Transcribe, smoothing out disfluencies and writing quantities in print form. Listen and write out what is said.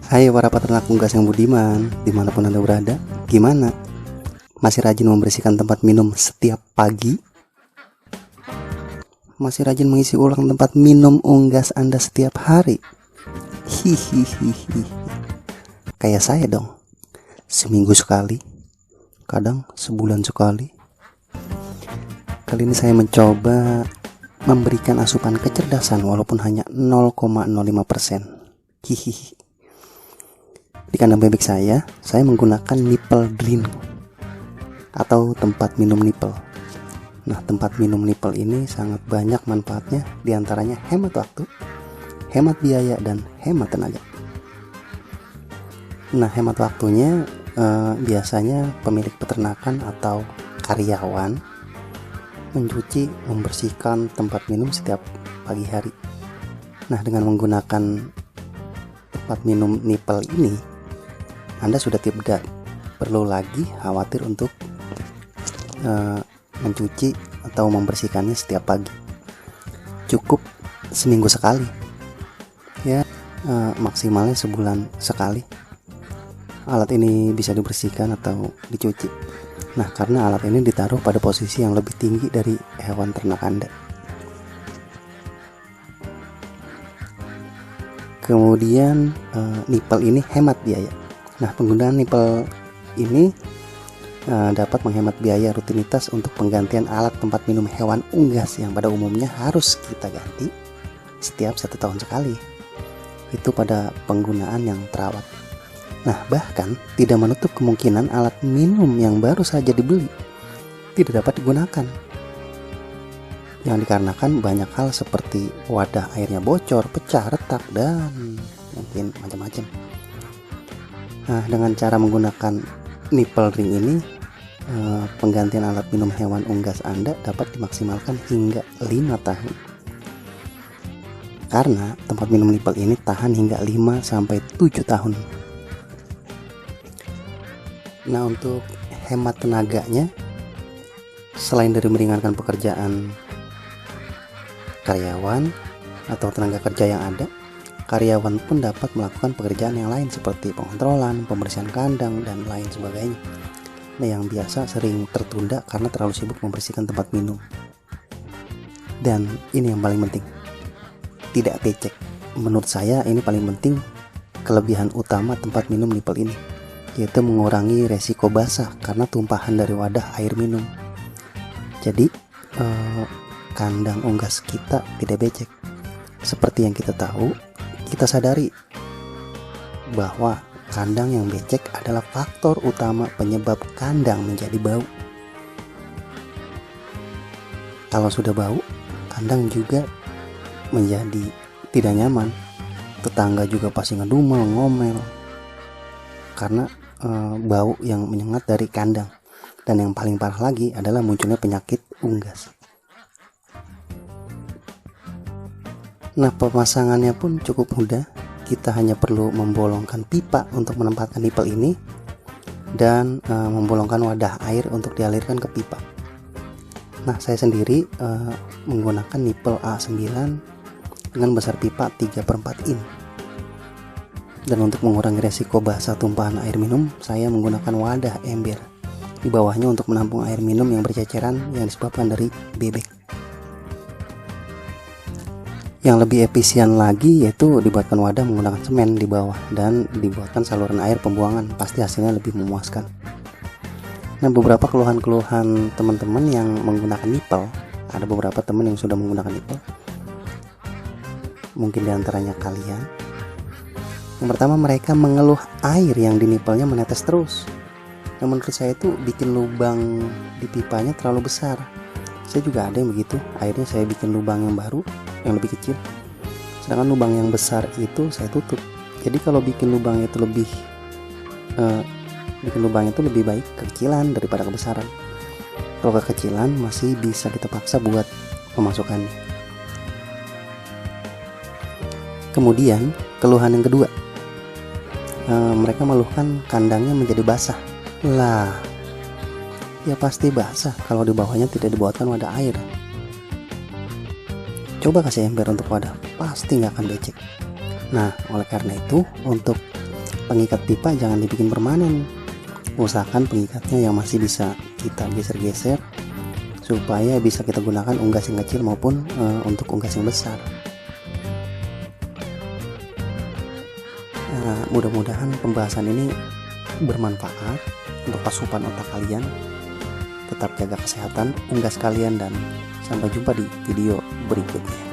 Hai para peternak unggas yang budiman, dimanapun Anda berada, gimana? Masih rajin membersihkan tempat minum setiap pagi? Masih rajin mengisi ulang tempat minum unggas Anda setiap hari? Hihihihi. Kayak saya dong, seminggu sekali, kadang sebulan sekali. Kali ini saya mencoba memberikan asupan kecerdasan walaupun hanya 0,05%. Hihihi. Di kandang bebek saya menggunakan nipple drain atau tempat minum nipple. Nah, tempat minum nipple ini sangat banyak manfaatnya, diantaranya hemat waktu, hemat biaya, dan hemat tenaga. Nah, hemat waktunya biasanya pemilik peternakan atau karyawan mencuci, membersihkan tempat minum setiap pagi hari. Nah, dengan menggunakan tempat minum nipple ini, Anda sudah tidak perlu lagi khawatir untuk mencuci atau membersihkannya setiap pagi. Cukup seminggu sekali, ya, maksimalnya sebulan sekali. Alat ini bisa dibersihkan atau dicuci. Nah, karena alat ini ditaruh pada posisi yang lebih tinggi dari hewan ternak Anda. Kemudian nipple ini hemat biaya. Nah, penggunaan nipple ini dapat menghemat biaya rutinitas untuk penggantian alat tempat minum hewan unggas yang pada umumnya harus kita ganti setiap 1 tahun sekali. Itu pada penggunaan yang terawat. Nah, bahkan tidak menutup kemungkinan alat minum yang baru saja dibeli tidak dapat digunakan, yang dikarenakan banyak hal seperti wadah airnya bocor, pecah, retak, dan mungkin macam-macam. Nah, dengan cara menggunakan nipple ring ini, penggantian alat minum hewan unggas Anda dapat dimaksimalkan hingga 5 tahun. Karena tempat minum nipple ini tahan hingga 5-7 tahun. Nah, untuk hemat tenaganya, selain dari meringankan pekerjaan karyawan atau tenaga kerja yang ada, karyawan pun dapat melakukan pekerjaan yang lain seperti pengontrolan, pembersihan kandang, dan lain sebagainya. Nah, yang biasa sering tertunda karena terlalu sibuk membersihkan tempat minum. Dan ini yang paling penting, tidak becek. Menurut saya ini paling penting, kelebihan utama tempat minum nipple ini, yaitu mengurangi resiko basah karena tumpahan dari wadah air minum. Jadi kandang unggas kita tidak becek. Seperti yang kita tahu, kita sadari bahwa kandang yang becek adalah faktor utama penyebab kandang menjadi bau. Kalau sudah bau, kandang juga menjadi tidak nyaman. Tetangga juga pasti ngedumel, ngomel karena bau yang menyengat dari kandang. Dan yang paling parah lagi adalah munculnya penyakit unggas. Nah, pemasangannya pun cukup mudah. Kita hanya perlu membolongkan pipa untuk menempatkan nipple ini dan membolongkan wadah air untuk dialirkan ke pipa. Nah, saya sendiri menggunakan nipple A9 dengan besar pipa 3/4 in. Dan untuk mengurangi resiko basah tumpahan air minum, saya menggunakan wadah ember di bawahnya untuk menampung air minum yang berceceran yang disebabkan dari bebek. Yang lebih efisien lagi yaitu dibuatkan wadah menggunakan semen di bawah dan dibuatkan saluran air pembuangan. Pasti hasilnya lebih memuaskan. Nah, beberapa keluhan-keluhan teman-teman yang menggunakan nipple, ada beberapa teman yang sudah menggunakan nipple, mungkin diantaranya kalian. Yang pertama, mereka mengeluh air yang di nipplenya menetes terus. Yang menurut saya itu bikin lubang di pipanya terlalu besar. Saya juga ada yang begitu, akhirnya saya bikin lubang yang baru yang lebih kecil. Sedangkan lubang yang besar itu saya tutup. Jadi kalau bikin lubang itu lebih baik kekecilan daripada kebesaran. Kalau kekecilan masih bisa kita paksa buat pemasukannya. Kemudian keluhan yang kedua, mereka mengeluhkan kandangnya menjadi basah. Lah, ya pasti basah kalau di bawahnya tidak dibuatkan wadah air. Coba kasih ember untuk wadah, pasti nggak akan becek. Nah, oleh karena itu, untuk pengikat pipa jangan dibikin permanen. Usahakan pengikatnya yang masih bisa kita geser-geser supaya bisa kita gunakan unggas yang kecil maupun untuk unggas yang besar. Mudah-mudahan pembahasan ini bermanfaat untuk asupan otak kalian. Tetap jaga kesehatan unggas kalian dan sampai jumpa di video berikutnya.